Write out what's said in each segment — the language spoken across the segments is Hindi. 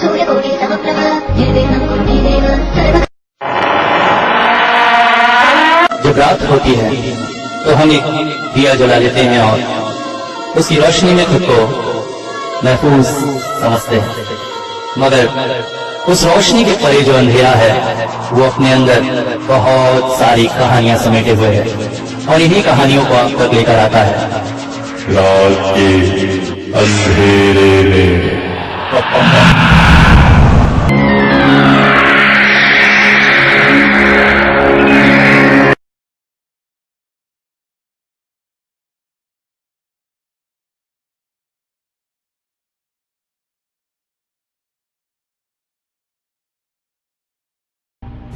जब रात होती है तो हम एक दिया जला लेते हैं और उसकी रोशनी में खुद को महफूज समझते हैं, मगर उस रोशनी के परे जो अंधेरा है वो अपने अंदर बहुत सारी कहानियां समेटे हुए है और इन्हीं कहानियों को आप तक लेकर आता है। रात के अंधेरे में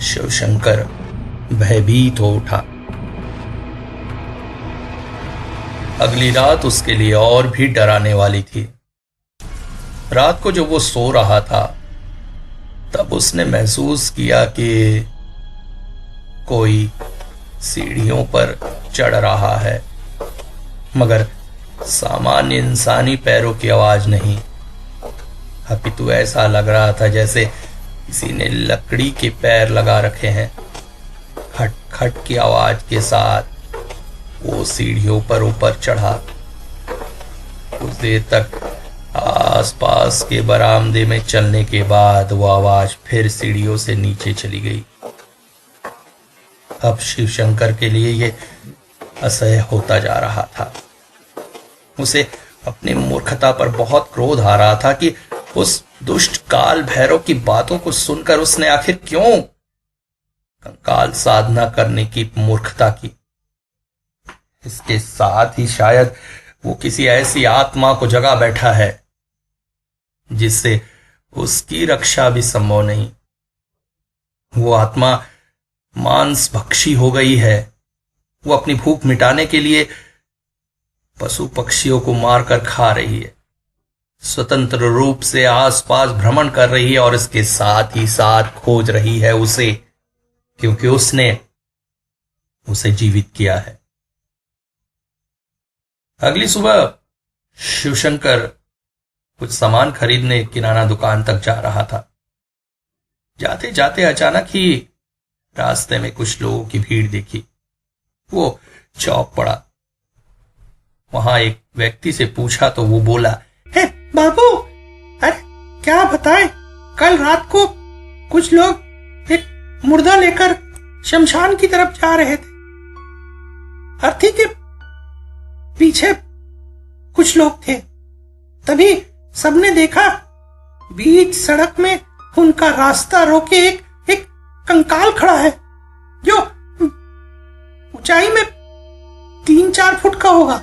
शिवशंकर भयभीत हो उठा। अगली रात उसके लिए और भी डराने वाली थी। रात को जब वो सो रहा था तब उसने महसूस किया कि कोई सीढ़ियों पर चढ़ रहा है, मगर सामान्य इंसानी पैरों की आवाज नहीं, अपितु ऐसा लग रहा था जैसे किसी ने लकड़ी के पैर लगा रखे हैं। खट खट की आवाज के साथ वो सीढ़ियों पर ऊपर चढ़ा। कुछ देर तक आसपास के बरामदे में चलने के बाद वो आवाज फिर सीढ़ियों से नीचे चली गई। अब शिवशंकर के लिए ये असह्य होता जा रहा था। उसे अपनी मूर्खता पर बहुत क्रोध आ रहा था कि उस दुष्ट काल भैरव की बातों को सुनकर उसने आखिर क्यों कंकाल साधना करने की मूर्खता की। इसके साथ ही शायद वो किसी ऐसी आत्मा को जगा बैठा है जिससे उसकी रक्षा भी संभव नहीं। वो आत्मा मांस भक्षी हो गई है। वो अपनी भूख मिटाने के लिए पशु पक्षियों को मारकर खा रही है, स्वतंत्र रूप से आसपास भ्रमण कर रही है और इसके साथ ही साथ खोज रही है उसे, क्योंकि उसने उसे जीवित किया है। अगली सुबह शिवशंकर कुछ सामान खरीदने किराना दुकान तक जा रहा था। जाते जाते अचानक ही रास्ते में कुछ लोगों की भीड़ देखी। वो चौंक पड़ा। वहां एक व्यक्ति से पूछा तो वो बोला, हे बाबू, अरे क्या बताएं, कल रात को कुछ लोग एक मुर्दा लेकर शमशान की तरफ जा रहे थे। अर्थी के पीछे कुछ लोग थे। तभी सबने देखा बीच सड़क में उनका रास्ता रोके एक कंकाल खड़ा है जो ऊंचाई में 3-4 फुट का होगा,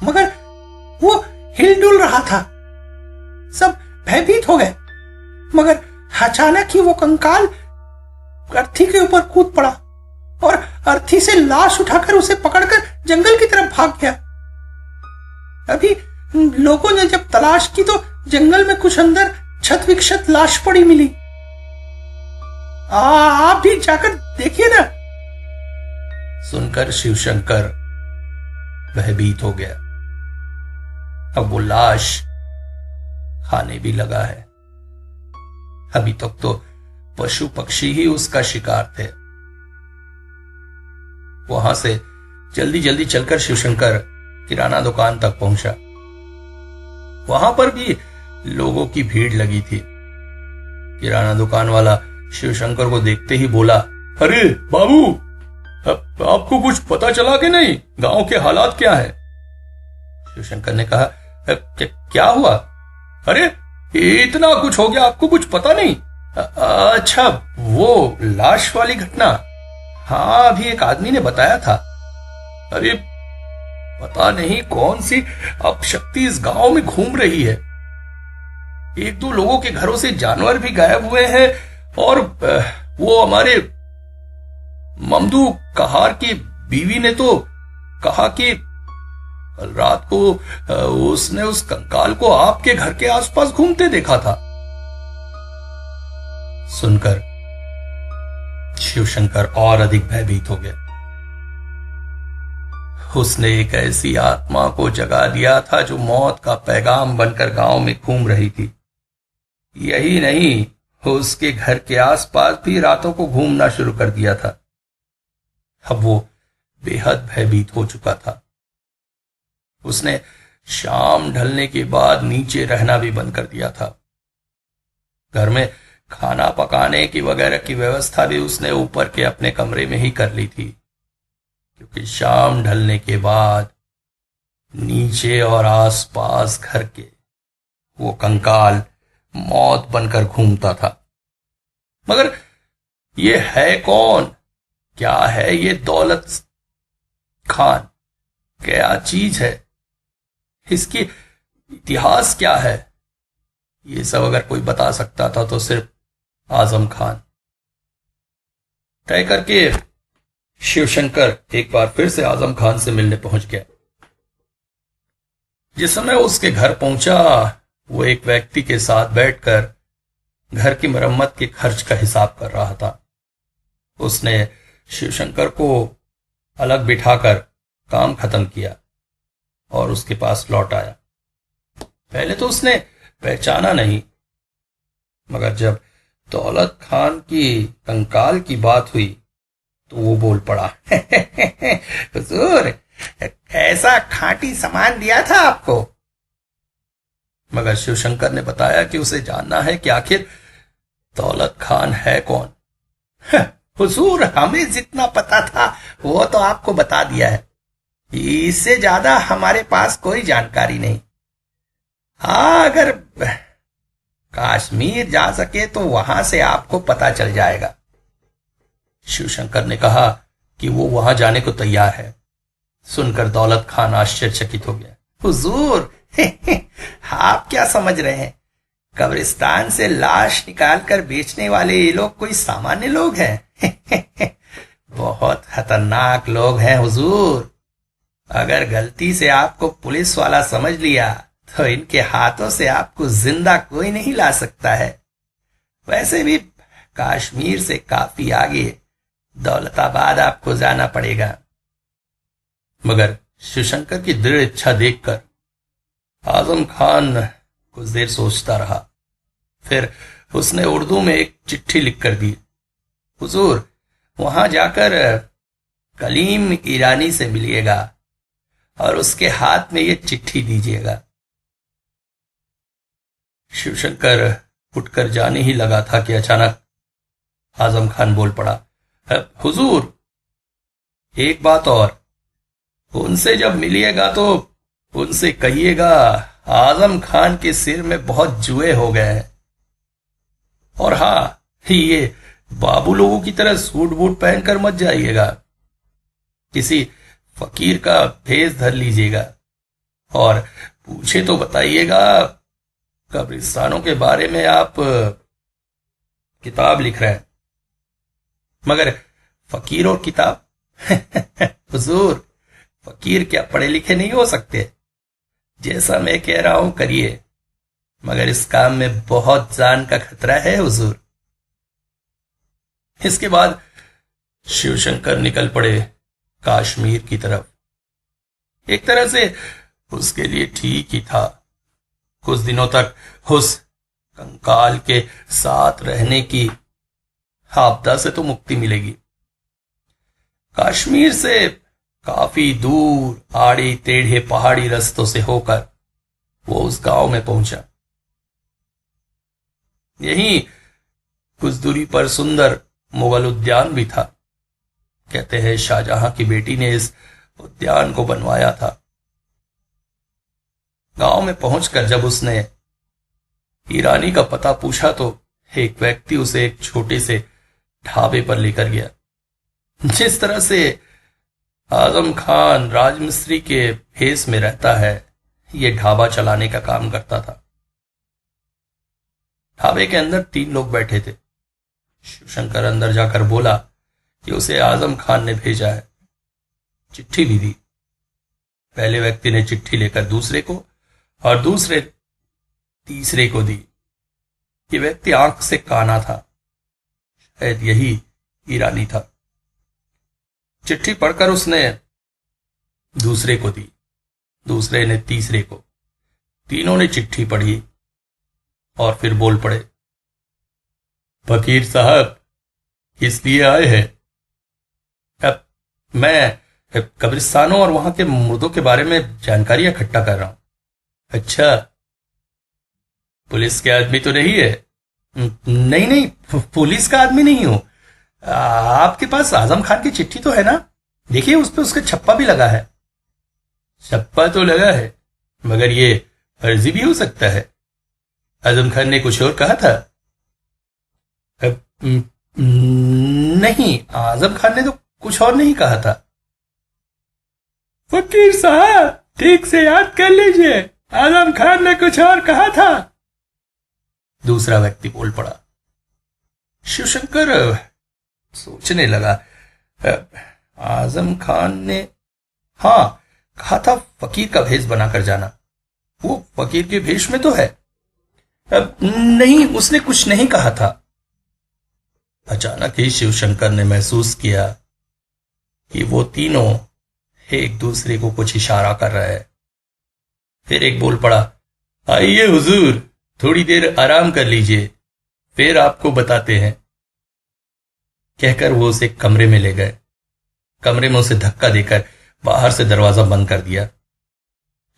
मगर वो हिलडुल रहा था। सब भयभीत हो गए, मगर अचानक ही वो कंकाल अर्थी के ऊपर कूद पड़ा और अर्थी से लाश उठाकर उसे पकड़कर जंगल की तरफ भाग गया। अभी लोगों ने जब तलाश की तो जंगल में कुछ अंदर क्षत विक्षत लाश पड़ी मिली। आप भी जाकर देखिए ना। सुनकर शिवशंकर भयभीत हो गया। अब वो लाश खाने भी लगा है। अभी तक तो पशु पक्षी ही उसका शिकार थे। वहां से जल्दी जल्दी चलकर शिवशंकर किराना दुकान तक पहुंचा। वहां पर भी लोगों की भीड़ लगी थी। किराना दुकान वाला शिवशंकर को देखते ही बोला, अरे बाबू, आपको कुछ पता चला कि नहीं? गांव के हालात क्या है? शिवशंकर ने कहा, क्या हुआ? अरे इतना कुछ हो गया, आपको कुछ पता नहीं? अच्छा, वो लाश वाली घटना? हाँ, अभी एक आदमी ने बताया था। अरे पता नहीं कौन सी अपशक्ति इस गांव में घूम रही है। 1-2 लोगों के घरों से जानवर भी गायब हुए हैं और वो हमारे ममदू कहार की बीवी ने तो कहा कि कल रात को उसने उस कंकाल को आपके घर के आसपास घूमते देखा था। सुनकर शिवशंकर और अधिक भयभीत हो गया। उसने एक ऐसी आत्मा को जगा दिया था जो मौत का पैगाम बनकर गांव में घूम रही थी। यही नहीं, उसके घर के आसपास भी रातों को घूमना शुरू कर दिया था। अब वो बेहद भयभीत हो चुका था। उसने शाम ढलने के बाद नीचे रहना भी बंद कर दिया था। घर में खाना पकाने की वगैरह की व्यवस्था भी उसने ऊपर के अपने कमरे में ही कर ली थी, क्योंकि शाम ढलने के बाद नीचे और आसपास घर के वो कंकाल मौत बनकर घूमता था। मगर ये है कौन? क्या है ये दौलत खान? क्या चीज है? इसकी इतिहास क्या है? ये सब अगर कोई बता सकता था तो सिर्फ आजम खान। तय करके शिवशंकर एक बार फिर से आजम खान से मिलने पहुंच गया। जिस समय उसके घर पहुंचा, वो एक व्यक्ति के साथ बैठकर घर की मरम्मत के खर्च का हिसाब कर रहा था। उसने शिवशंकर को अलग बिठाकर काम खत्म किया और उसके पास लौट आया। पहले तो उसने पहचाना नहीं, मगर जब दौलत खान की कंकाल की बात हुई तो वो बोल पड़ा, हुजूर, ऐसा खांटी सामान दिया था आपको। मगर शिवशंकर ने बताया कि उसे जानना है कि आखिर दौलत खान है कौन। हुजूर, हमें जितना पता था वो तो आपको बता दिया है। इससे ज्यादा हमारे पास कोई जानकारी नहीं। हाँ, अगर कश्मीर जा सके तो वहां से आपको पता चल जाएगा। शिवशंकर ने कहा कि वो वहां जाने को तैयार है। सुनकर दौलत खान आश्चर्यचकित हो गया। हुजूर, आप क्या समझ रहे हैं? कब्रिस्तान से लाश निकालकर बेचने वाले ये लोग कोई सामान्य लोग हैं? बहुत खतरनाक लोग हैं हुजूर। अगर गलती से आपको पुलिस वाला समझ लिया तो इनके हाथों से आपको जिंदा कोई नहीं ला सकता है। वैसे भी कश्मीर से काफी आगे दौलताबाद आपको जाना पड़ेगा। मगर शिवशंकर की दृढ़ इच्छा देखकर आजम खान कुछ देर सोचता रहा। फिर उसने उर्दू में एक चिट्ठी लिखकर दी। हुजूर, वहां जाकर कलीम ईरानी से मिलिएगा और उसके हाथ में ये चिट्ठी दीजिएगा। शिवशंकर उठकर जाने ही लगा था कि अचानक आजम खान बोल पड़ा, हुजूर, एक बात और, उनसे जब मिलिएगा तो उनसे कहिएगा आजम खान के सिर में बहुत जुए हो गए हैं। और हाँ, ये बाबू लोगों की तरह सूट बूट पहनकर मत जाइएगा। किसी फकीर का भेष धर लीजिएगा और पूछे तो बताइएगा कब्रिस्तानों के बारे में आप किताब लिख रहे हैं। मगर फकीर और किताब हुजूर, फकीर क्या पढ़े लिखे नहीं हो सकते? जैसा मैं कह रहा हूं करिए, मगर इस काम में बहुत जान का खतरा है हुजूर। इसके बाद शिवशंकर निकल पड़े कश्मीर की तरफ। एक तरह से उसके लिए ठीक ही था। कुछ दिनों तक उस कंकाल के साथ रहने की आपदा से तो मुक्ति मिलेगी। कश्मीर से काफी दूर आड़े टेढ़े पहाड़ी रास्तों से होकर वो उस गांव में पहुंचा। यहीं कुछ दूरी पर सुंदर मुगल उद्यान भी था। कहते हैं शाहजहां की बेटी ने इस उद्यान को बनवाया था। गांव में पहुंचकर जब उसने ईरानी का पता पूछा तो एक व्यक्ति उसे एक छोटे से ढाबे पर लेकर गया। जिस तरह से आजम खान राजमिस्त्री के भेष में रहता है, ये ढाबा चलाने का काम करता था। ढाबे के अंदर 3 लोग बैठे थे। शिवशंकर अंदर जाकर बोला कि उसे आजम खान ने भेजा है। चिट्ठी भी दी। पहले व्यक्ति ने चिट्ठी लेकर दूसरे को और दूसरे तीसरे को दी। ये व्यक्ति आंख से काना था। शायद यही ईरानी था। चिट्ठी पढ़कर उसने दूसरे को दी, दूसरे ने तीसरे को। तीनों ने चिट्ठी पढ़ी और फिर बोल पड़े, फकीर साहब किस लिए आए हैं? अब मैं कब्रिस्तानों और वहां के मुर्दों के बारे में जानकारी इकट्ठा कर रहा हूं। अच्छा, पुलिस के आदमी तो नहीं है? नहीं नहीं, पुलिस का आदमी नहीं हूं। आपके पास आजम खान की चिट्ठी तो है ना? देखिए उस पर उसका छप्पा भी लगा है। छप्पा तो लगा है, मगर ये फर्जी भी हो सकता है। आजम खान ने कुछ और कहा था? नहीं, आजम खान ने तो कुछ और नहीं कहा था। फकीर साहब ठीक से याद कर लीजिए, आजम खान ने कुछ और कहा था। दूसरा व्यक्ति बोल पड़ा। शिवशंकर सोचने लगा। आजम खान ने हाँ कहा था फकीर का भेष बनाकर जाना। वो फकीर के भेष में तो है। नहीं, उसने कुछ नहीं कहा था। अचानक ही शिवशंकर ने महसूस किया कि वो तीनों एक दूसरे को कुछ इशारा कर रहे हैं। फिर एक बोल पड़ा, आइए हुजूर, थोड़ी देर आराम कर लीजिए, फिर आपको बताते हैं। कहकर वो उसे कमरे में ले गए। कमरे में उसे धक्का देकर बाहर से दरवाजा बंद कर दिया।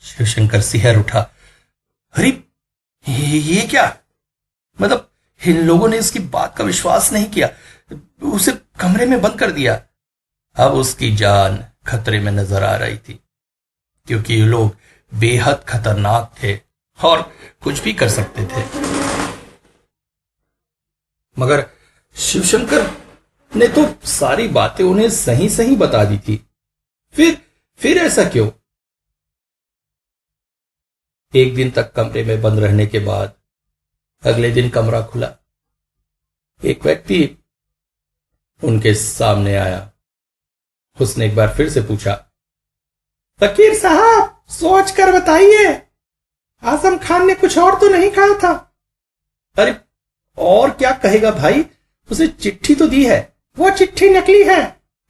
शिवशंकर सिहर उठा। अरे ये क्या? मतलब इन लोगों ने इसकी बात का विश्वास नहीं किया, उसे कमरे में बंद कर दिया। अब उसकी जान खतरे में नजर आ रही थी, क्योंकि ये लोग बेहद खतरनाक थे और कुछ भी कर सकते थे। मगर शिवशंकर ने तो सारी बातें उन्हें सही सही बता दी थी। फिर ऐसा क्यों? एक दिन तक कमरे में बंद रहने के बाद अगले दिन कमरा खुला। एक व्यक्ति उनके सामने आया। उसने एक बार फिर से पूछा, फकीर साहब सोच कर बताइए, आजम खान ने कुछ और तो नहीं कहा था? अरे और क्या कहेगा भाई, उसे चिट्ठी तो दी है। वो चिट्ठी नकली है,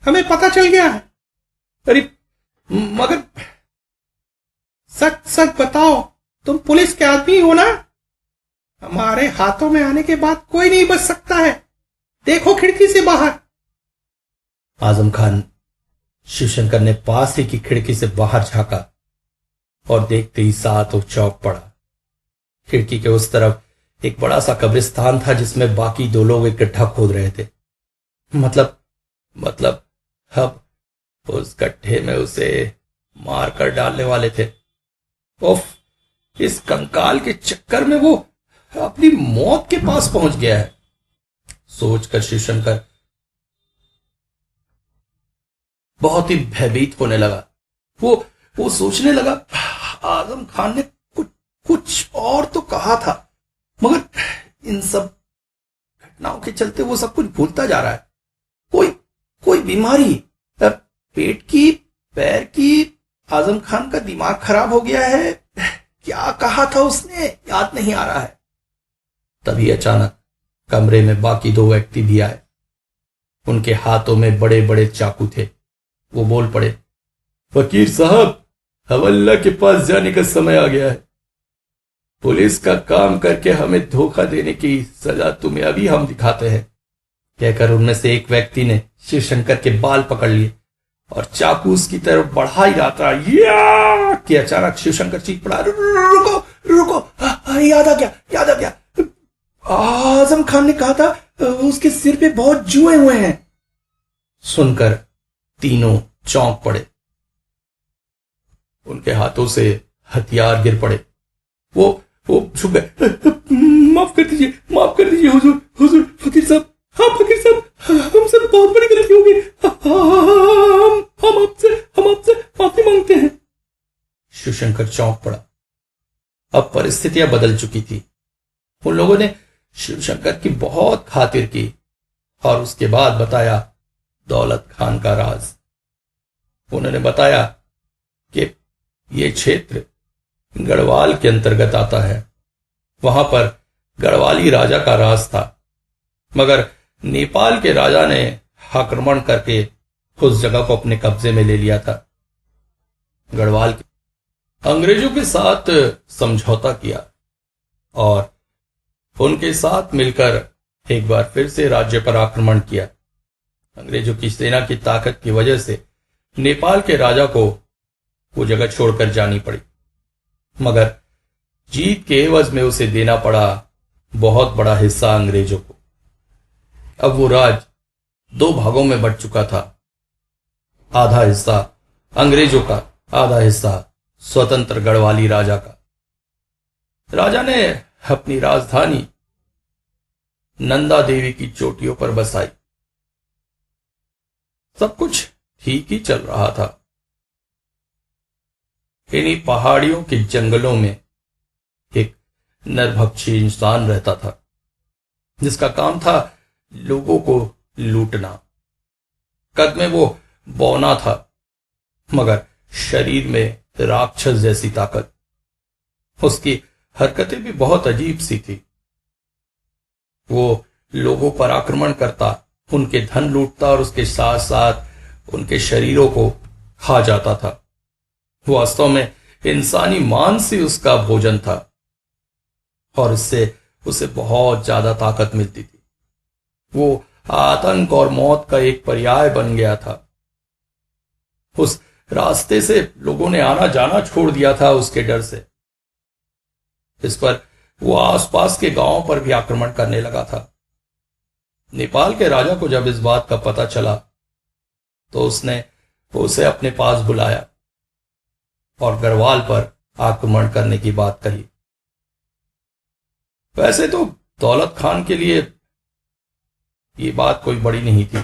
हमें पता चल गया है। अरे मगर सच सच बताओ, तुम पुलिस के आदमी हो ना? हमारे हाथों में आने के बाद कोई नहीं बच सकता है। देखो खिड़की से बाहर। आजम खान शिवशंकर ने पास ही की खिड़की से बाहर झांका और देखते ही साथ चौंक पड़ा। खिड़की के उस तरफ एक बड़ा सा कब्रिस्तान था, जिसमें बाकी दो लोग इकट्ठा खोद रहे थे। मतलब अब उस गड्ढे में उसे मार कर डालने वाले थे। उफ, इस कंकाल के चक्कर में वो अपनी मौत के पास पहुंच गया है, सोचकर शिवशंकर बहुत ही भयभीत होने लगा। वो सोचने लगा, आजम खान ने कुछ और तो कहा था, मगर इन सब घटनाओं के चलते वो सब कुछ भूलता जा रहा है। कोई बीमारी, पेट की, पैर की, आजम खान का दिमाग खराब हो गया है, क्या कहा था उसने याद नहीं आ रहा है। तभी अचानक कमरे में बाकी दो व्यक्ति भी आए। उनके हाथों में बड़े बड़े चाकू थे। वो बोल पड़े, फकीर साहब हवल्ला के पास जाने का समय आ गया है। पुलिस का काम करके हमें धोखा देने की सजा तुम्हें अभी हम दिखाते हैं। कहकर उनमें से एक व्यक्ति ने शिवशंकर के बाल पकड़ लिए और चाकू उसकी तरफ बढ़ा ही रहा था कि अचानक शिवशंकर चीख पड़ा, रुको, याद आ गया। आजम खान ने कहा था उसके सिर पे बहुत जुए हुए हैं। सुनकर तीनों चौंक पड़े। उनके हाथों से हथियार गिर पड़े। वो झुक गए। माफ कर दीजिए हुजूर, फकीर साहब, हाँ फकीर साहब, हमसे बहुत बड़ी गलती हो गई। हम आपसे माफी मांगते हैं। शिवशंकर चौंक पड़ा। अब परिस्थितियां बदल चुकी थी। उन लोगों ने शिवशंकर की बहुत खातिर की और उसके बाद बताया दौलत खान का राज। उन्होंने बताया कि यह क्षेत्र गढ़वाल के अंतर्गत आता है। वहां पर गढ़वाली राजा का राज था, मगर नेपाल के राजा ने आक्रमण करके उस जगह को अपने कब्जे में ले लिया था। गढ़वाल अंग्रेजों के साथ समझौता किया और उनके साथ मिलकर एक बार फिर से राज्य पर आक्रमण किया। अंग्रेजों की सेना की ताकत की वजह से नेपाल के राजा को वो जगह छोड़कर जानी पड़ी, मगर जीत के एवज में उसे देना पड़ा बहुत बड़ा हिस्सा अंग्रेजों को। अब वो राज्य 2 भागों में बंट चुका था, आधा हिस्सा अंग्रेजों का, आधा हिस्सा स्वतंत्र गढ़वाली राजा का। राजा ने अपनी राजधानी नंदा देवी की चोटियों पर बसाई। सब कुछ ठीक ही चल रहा था। इन्हीं पहाड़ियों के जंगलों में एक नरभक्षी इंसान रहता था, जिसका काम था लोगों को लूटना। कद में वो बौना था, मगर शरीर में राक्षस जैसी ताकत। उसकी हरकतें भी बहुत अजीब सी थी। वो लोगों पर आक्रमण करता, उनके धन लूटता और उसके साथ साथ उनके शरीरों को खा जाता था। वास्तव में इंसानी मांस ही उसका भोजन था और इससे उसे बहुत ज्यादा ताकत मिलती थी। वो आतंक और मौत का एक पर्याय बन गया था। उस रास्ते से लोगों ने आना जाना छोड़ दिया था उसके डर से। इस पर वो आसपास के गांवों पर भी आक्रमण करने लगा था। नेपाल के राजा को जब इस बात का पता चला तो उसने उसे अपने पास बुलाया और गढ़वाल पर आक्रमण करने की बात कही। वैसे तो दौलत खान के लिए ये बात कोई बड़ी नहीं थी।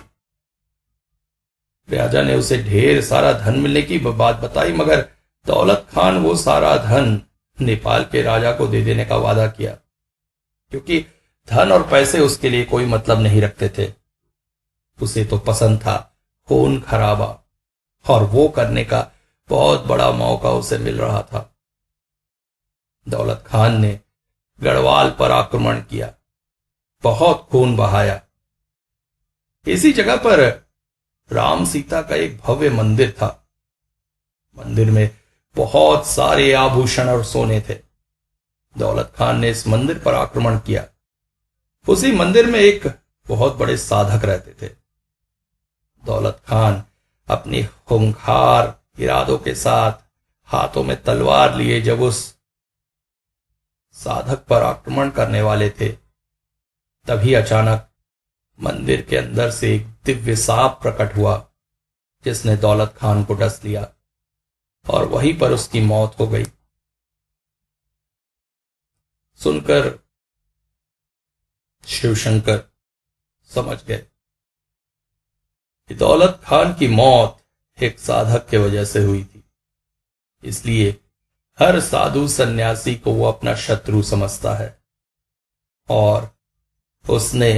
राजा ने उसे ढेर सारा धन मिलने की बात बताई, मगर दौलत खान वो सारा धन नेपाल के राजा को दे देने का वादा किया, क्योंकि धन और पैसे उसके लिए कोई मतलब नहीं रखते थे। उसे तो पसंद था खून खराबा, और वो करने का बहुत बड़ा मौका उसे मिल रहा था। दौलत खान ने गढ़वाल पर आक्रमण किया, बहुत खून बहाया। इसी जगह पर राम सीता का एक भव्य मंदिर था। मंदिर में बहुत सारे आभूषण और सोने थे। दौलत खान ने इस मंदिर पर आक्रमण किया। उसी मंदिर में एक बहुत बड़े साधक रहते थे। दौलत खान अपनी खूंखार इरादों के साथ हाथों में तलवार लिए जब उस साधक पर आक्रमण करने वाले थे, तभी अचानक मंदिर के अंदर से एक दिव्य सांप प्रकट हुआ, जिसने दौलत खान को डस लिया और वहीं पर उसकी मौत हो गई। सुनकर शिवशंकर समझ गए कि दौलत खान की मौत एक साधक के वजह से हुई थी। इसलिए हर साधु सन्यासी को वो अपना शत्रु समझता है, और उसने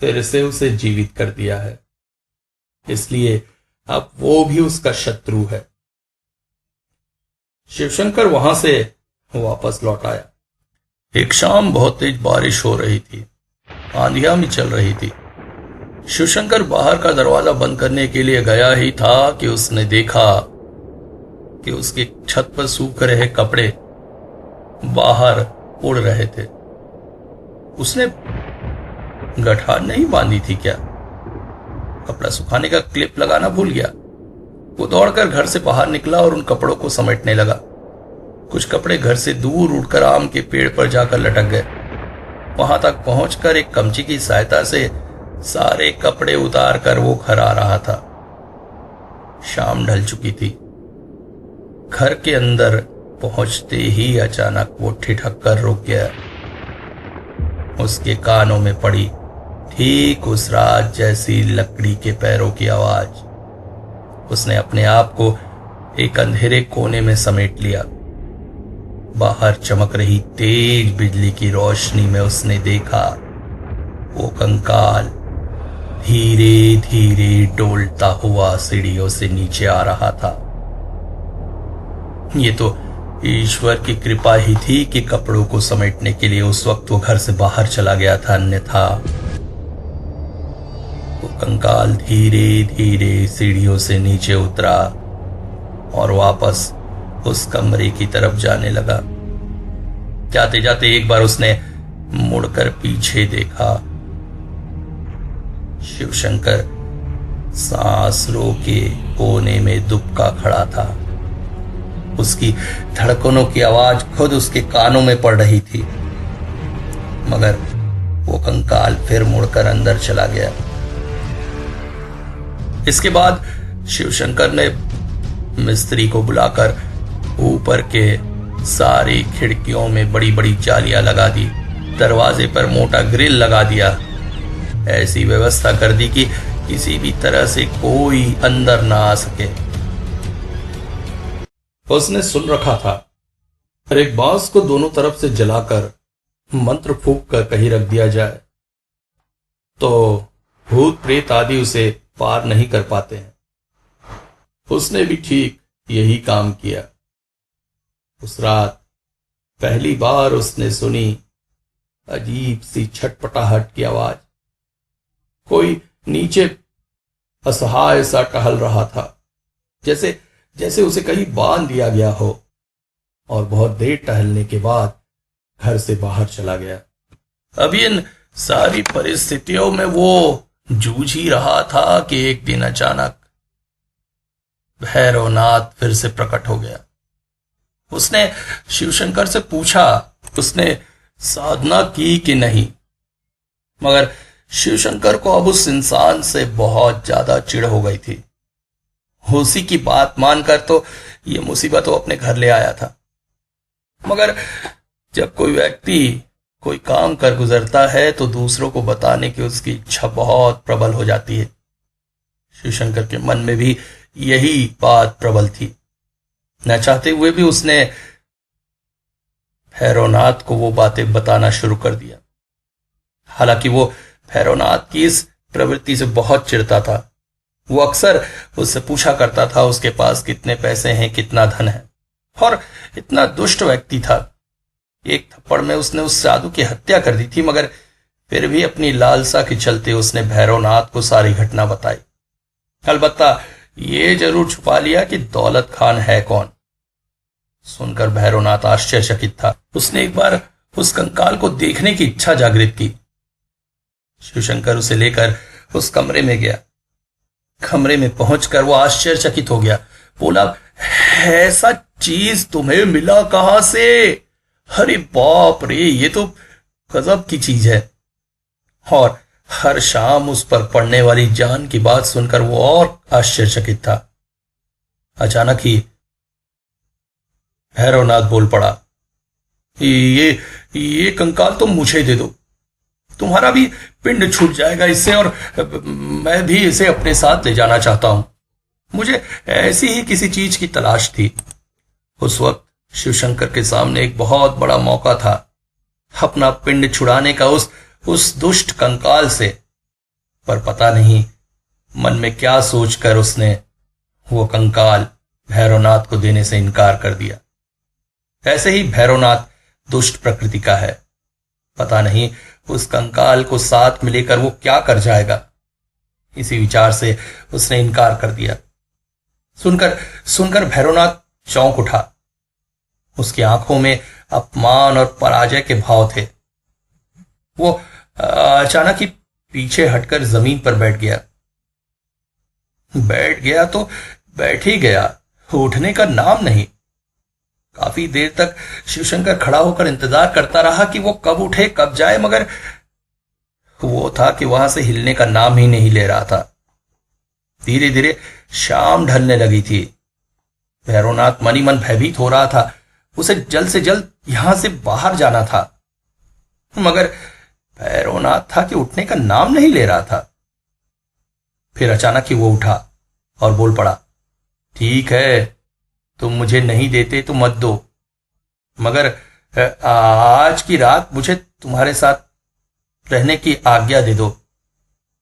फिर से उसे जीवित कर दिया है। इसलिए अब वो भी उसका शत्रु है। शिवशंकर वहां से वापस लौट आया। एक शाम बहुत तेज बारिश हो रही थी, आंधियां भी चल रही थी। शिवशंकर बाहर का दरवाजा बंद करने के लिए गया ही था कि उसने देखा कि उसकी छत पर सूख रहे कपड़े बाहर उड़ रहे थे। उसने गठार नहीं बांधी थी क्या? कपड़ा सुखाने का क्लिप लगाना भूल गया। वो दौड़कर घर से बाहर निकला और उन कपड़ों को समेटने लगा। कुछ कपड़े घर से दूर उड़कर आम के पेड़ पर जाकर लटक गए। वहां तक पहुंचकर एक कमची की सहायता से सारे कपड़े उतार कर वो घर आ रहा था। शाम ढल चुकी थी। घर के अंदर पहुंचते ही अचानक वो ठिठक कर रुक गया। उसके कानों में पड़ी ठीक उस रात जैसी लकड़ी के पैरों की आवाज। उसने अपने आप को एक अंधेरे कोने में समेट लिया। बाहर चमक रही तेज बिजली की रोशनी में उसने देखा वो कंकाल धीरे धीरे डोलता हुआ सीढ़ियों से नीचे आ रहा था। ये तो ईश्वर की कृपा ही थी कि कपड़ों को समेटने के लिए उस वक्त वो घर से बाहर चला गया था, अन्यथा वो कंकाल धीरे धीरे सीढ़ियों से नीचे उतरा और वापस उस कमरे की तरफ जाने लगा। जाते जाते एक बार उसने मुड़कर पीछे देखा। शिवशंकर सांस रोके कोने में दुबका खड़ा था। उसकी धड़कनों की आवाज खुद उसके कानों में पड़ रही थी, मगर वो कंकाल फिर मुड़कर अंदर चला गया। इसके बाद शिवशंकर ने मिस्त्री को बुलाकर ऊपर के सारी खिड़कियों में बड़ी बड़ी जालियां लगा दी, दरवाजे पर मोटा ग्रिल लगा दिया। ऐसी व्यवस्था कर दी कि किसी भी तरह से कोई अंदर ना आ सके। उसने सुन रखा था और एक बांस को दोनों तरफ से जलाकर मंत्र फूंक कर कहीं रख दिया जाए तो भूत प्रेत आदि उसे पार नहीं कर पाते हैं। उसने भी ठीक यही काम किया। उस रात पहली बार उसने सुनी अजीब सी छटपटाहट की आवाज। कोई नीचे असहाय सा टहल रहा था, जैसे जैसे उसे कहीं बांध दिया गया हो, और बहुत देर टहलने के बाद घर से बाहर चला गया। अब इन सारी परिस्थितियों में वो जूझ ही रहा था कि एक दिन अचानक भैरवनाथ फिर से प्रकट हो गया। उसने शिवशंकर से पूछा उसने साधना की कि नहीं, मगर शिवशंकर को अब उस इंसान से बहुत ज्यादा चिढ़ हो गई थी। उसी की बात मानकर तो ये मुसीबत वो अपने घर ले आया था, मगर जब कोई व्यक्ति कोई काम कर गुजरता है तो दूसरों को बताने की उसकी इच्छा बहुत प्रबल हो जाती है। शिवशंकर के मन में भी यही बात प्रबल थी। न चाहते हुए भी उसने भैरवनाथ को वो बातें बताना शुरू कर दिया। हालांकि वो भैरवनाथ की इस प्रवृत्ति से बहुत चिढ़ता था। वो अक्सर उससे पूछा करता था उसके पास कितने पैसे हैं, कितना धन है, और इतना दुष्ट व्यक्ति था। एक थप्पड़ में उसने उस साधु की हत्या कर दी थी, मगर फिर भी अपनी लालसा के चलते उसने भैरवनाथ को सारी घटना बताई। अलबत्ता ये जरूर छुपा लिया कि दौलत खान है कौन। सुनकर भैरवनाथ आश्चर्यचकित था। उसने एक बार उस कंकाल को देखने की इच्छा जागृत की। शिवशंकर उसे लेकर उस कमरे में गया। कमरे में पहुंचकर वो आश्चर्यचकित हो गया। बोला, ऐसा चीज तुम्हें मिला कहां से? अरे बाप रे, ये तो गजब की चीज है। और हर शाम उस पर पड़ने वाली जान की बात सुनकर वो और आश्चर्यचकित था। अचानक ही भैरवनाथ बोल पड़ा, ये कंकाल तो मुझे दे दो, तुम्हारा भी पिंड छूट जाएगा इससे, और मैं भी इसे अपने साथ ले जाना चाहता हूं। मुझे ऐसी ही किसी चीज की तलाश थी। उस वक्त शिवशंकर के सामने एक बहुत बड़ा मौका था अपना पिंड छुड़ाने का उस दुष्ट कंकाल से, पर पता नहीं मन में क्या सोचकर उसने वो कंकाल भैरवनाथ को देने से इनकार कर दिया। ऐसे ही भैरवनाथ दुष्ट प्रकृति का है। पता नहीं उस कंकाल को साथ में लेकर वो क्या कर जाएगा। इसी विचार से उसने इनकार कर दिया। सुनकर भैरवनाथ चौंक उठा। उसकी आंखों में अपमान और पराजय के भाव थे। वो अचानक ही पीछे हटकर जमीन पर बैठ गया तो बैठ ही गया, उठने का नाम नहीं। काफी देर तक शिवशंकर खड़ा होकर इंतजार करता रहा कि वो कब उठे कब जाए, मगर वो था कि वहां से हिलने का नाम ही नहीं ले रहा था। धीरे धीरे शाम ढलने लगी थी। भैरवनाथ मन ही मन भयभीत हो रहा था। उसे जल्द से जल्द यहां से बाहर जाना था, मगर भैरवनाथ था कि उठने का नाम नहीं ले रहा था। फिर अचानक ही वो उठा और बोल पड़ा, ठीक है, तुम मुझे नहीं देते तो मत दो, मगर आज की रात मुझे तुम्हारे साथ रहने की आज्ञा दे दो।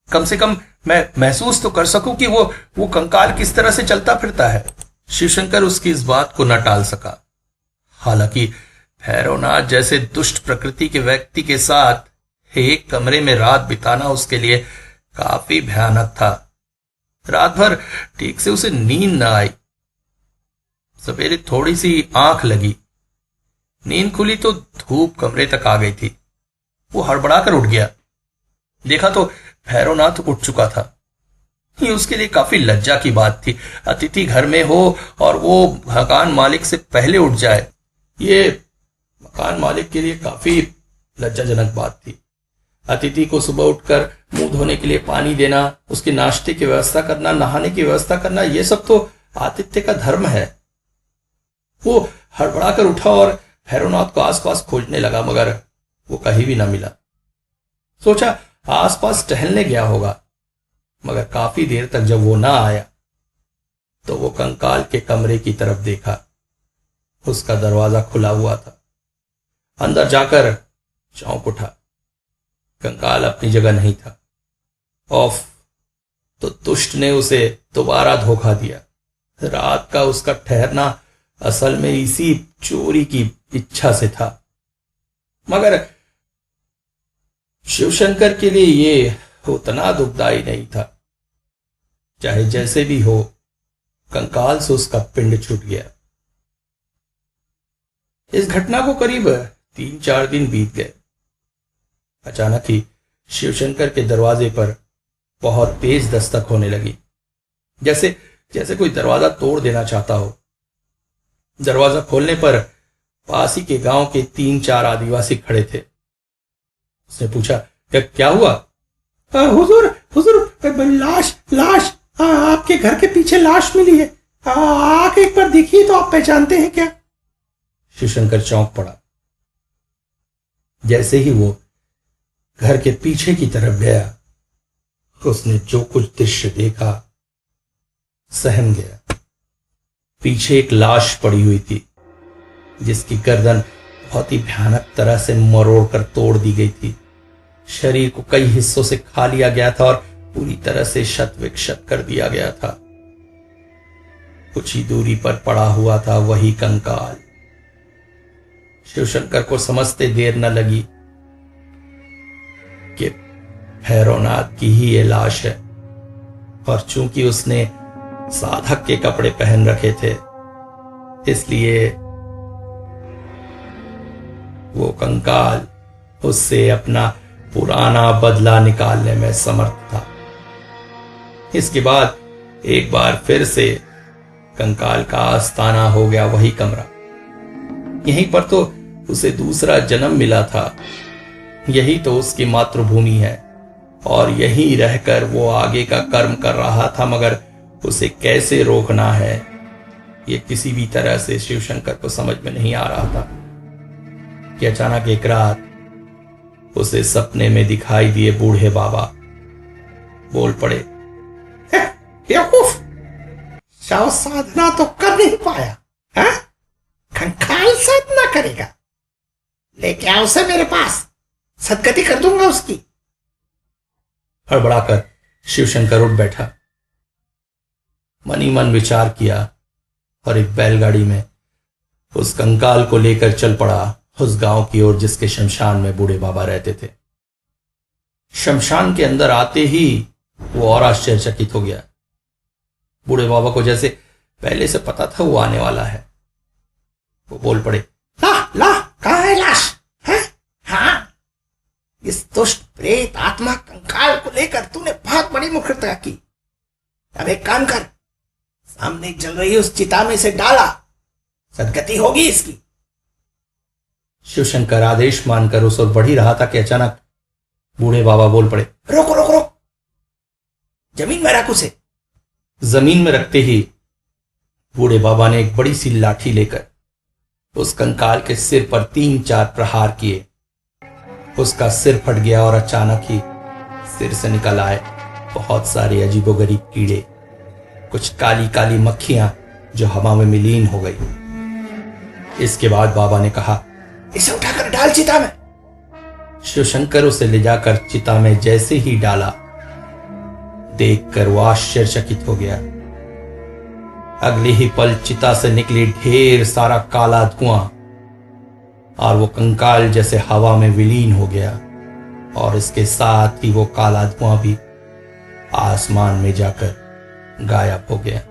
कम से कम मैं महसूस तो कर सकूं कि वो कंकाल किस तरह से चलता फिरता है। शिवशंकर उसकी इस बात को न टाल सका। हालांकि भैरवनाथ जैसे दुष्ट प्रकृति के व्यक्ति के साथ एक कमरे में रात बिताना उसके लिए काफी भयानक था। रात भर ठीक से उसे नींद न आई। सवेरे थोड़ी सी आंख लगी। नींद खुली तो धूप कमरे तक आ गई थी। वो हड़बड़ाकर उठ गया। देखा तो भैरवनाथ उठ चुका था। ये उसके लिए काफी लज्जा की बात थी। अतिथि घर में हो और वो मकान मालिक से पहले उठ जाए, ये मकान मालिक के लिए काफी लज्जाजनक बात थी। अतिथि को सुबह उठकर मुंह धोने के लिए पानी देना, उसके नाश्ते की व्यवस्था करना, नहाने की व्यवस्था करना, ये सब तो आतिथ्य का धर्म है। वो हड़बड़ाकर उठा और भैरवनाथ को आसपास खोजने लगा, मगर वो कहीं भी ना मिला। सोचा आसपास टहलने गया होगा, मगर काफी देर तक जब वो ना आया तो वो कंकाल के कमरे की तरफ देखा। उसका दरवाजा खुला हुआ था। अंदर जाकर चौंक उठा। कंकाल अपनी जगह नहीं था। ऑफ तो दुष्ट ने उसे दोबारा धोखा दिया। रात का उसका ठहरना असल में इसी चोरी की इच्छा से था, मगर शिवशंकर के लिए ये उतना दुखदाई नहीं था। चाहे जैसे भी हो, कंकाल से उसका पिंड छूट गया। इस घटना को करीब 3-4 दिन बीत गए। अचानक ही शिवशंकर के दरवाजे पर बहुत तेज दस्तक होने लगी, जैसे जैसे कोई दरवाजा तोड़ देना चाहता हो। दरवाजा खोलने पर पास ही के गांव के 3-4 आदिवासी खड़े थे। उसने पूछा, क्या हुआ? हुजूर हुजूर, लाश आपके घर के पीछे लाश मिली है। आके एक बार देखिए तो आप पहचानते हैं क्या? शिवशंकर चौंक पड़ा। जैसे ही वो घर के पीछे की तरफ गया, उसने जो कुछ दृश्य देखा सहम गया। पीछे एक लाश पड़ी हुई थी, जिसकी गर्दन बहुत ही भयानक तरह से मरोड़ कर तोड़ दी गई थी। शरीर को कई हिस्सों से खा लिया गया था और पूरी तरह से शत विक्षत कर दिया गया था। कुछ ही दूरी पर पड़ा हुआ था वही कंकाल। शिवशंकर को समझते देर न लगी कि भैरवनाथ की ही ये लाश है, और चूंकि उसने साधक के कपड़े पहन रखे थे, इसलिए वो कंकाल उससे अपना पुराना बदला निकालने में समर्थ था। इसके बाद एक बार फिर से कंकाल का आस्थाना हो गया वही कमरा। यहीं पर तो उसे दूसरा जन्म मिला था। यही तो उसकी मातृभूमि है, और यहीं रहकर वो आगे का कर्म कर रहा था, मगर उसे कैसे रोकना है ये किसी भी तरह से शिवशंकर को समझ में नहीं आ रहा था कि अचानक एक रात उसे सपने में दिखाई दिए बूढ़े बाबा बोल पड़े, बेवकूफ, शव साधना तो कर नहीं पाया, कंकाल साधना करेगा। लेके आओ उसे मेरे पास, सदगति कर दूंगा उसकी। हड़बड़ाकर शिवशंकर उठ बैठा। मनी मन विचार किया और एक बैलगाड़ी में उस कंकाल को लेकर चल पड़ा उस गांव की ओर जिसके शमशान में बूढ़े बाबा रहते थे। शमशान के अंदर आते ही वो और आश्चर्यचकित हो गया। बूढ़े बाबा को जैसे पहले से पता था वो आने वाला है। वो बोल पड़े, ला कहां है लाश? हाँ, इस दुष्ट प्रेत आत्मा कंकाल को लेकर तूने बहुत बड़ी मूर्खता की। अब एक काम कर, सामने जल रही उस चिता में से डाला, सदगति होगी इसकी। शिवशंकर आदेश मानकर उस ओर बढ़ ही रहा था कि अचानक बूढ़े बाबा बोल पड़े, रोको रोको रोको, जमीन में रख उसे। जमीन में रखते ही बूढ़े बाबा ने एक बड़ी सी लाठी लेकर उस कंकाल के सिर पर 3-4 प्रहार किए। उसका सिर फट गया और अचानक ही सिर से निकल आए बहुत सारे अजीबोगरीब कीड़े, कुछ काली काली मक्खियां जो हवा में विलीन हो गई। इसके बाद बाबा ने कहा, इसे उठाकर डाल चिता में। शिवशंकर उसे ले जाकर चिता में जैसे ही डाला, देखकर वो आश्चर्यचकित हो गया। अगले ही पल चिता से निकली ढेर सारा काला धुआं और वो कंकाल जैसे हवा में विलीन हो गया, और इसके साथ ही वो काला धुआं भी आसमान में जाकर गायब हो गया।